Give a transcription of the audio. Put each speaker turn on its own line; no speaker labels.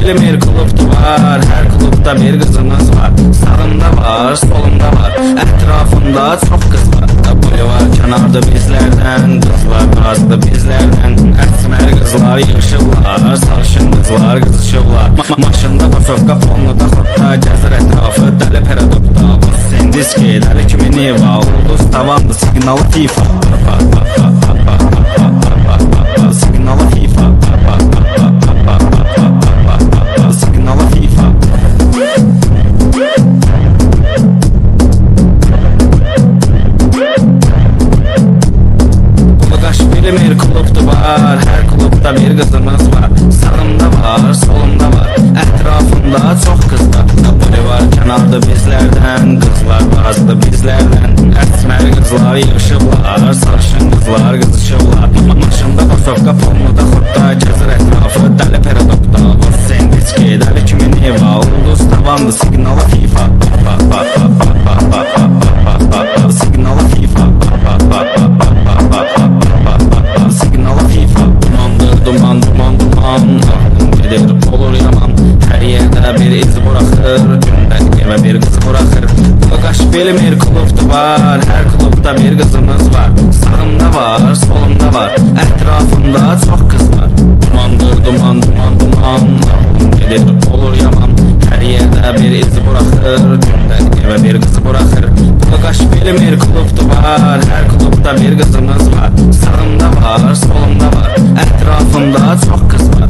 bilmir klubda var, her klubda bir kızımız var. Sağında var, solunda var, etrafında çok kız var. Boyu var kenarda bizlerden, kızlar nazlı bizlerden. Esmer kızlar yığışırlar, sarışın kızlar kızışırlar. Maşında pasovka, fonluda xotda, gəzir etrafı dəli peradokda. Sen diski, dəli kimi niva, ulduz tavandı, signalı FIFA. Signalı FIFA. Signalı FIFA. Bilmir klubda var, her klubda bir kızımız var. Sağımda var, solumda var, etrafında çok kız var. Boyu var kenarda bizlerden, kızlar bazı bizlerden. Esmer kızlar yığışırlar, sarışın kızlar kızışırlar. Maşında pasovka, fonluda xotda, gəzir etrafı dəli peradokda. Sen diski, dəli kimi niva, ulduz tavandı, signalı FIFA. Signalı FIFA. Signalı FIFA. Duman duman duman, gelir olur yaman. Her yerde bir iz bırakır, günden yeme bir kız bırakır. Kaş bilmir klubda var, her klubda bir kızımız var. Sağımda var, solumda var, etrafında çok kız var. Duman duman duman, gelir olur yaman. Her yerde bir iz bırakır, günden yeme bir kız bırakır. Kaş bilmir klubda var, her klubda bir kızımız var. Sağımda var, solumda var, etrafında çok kız var.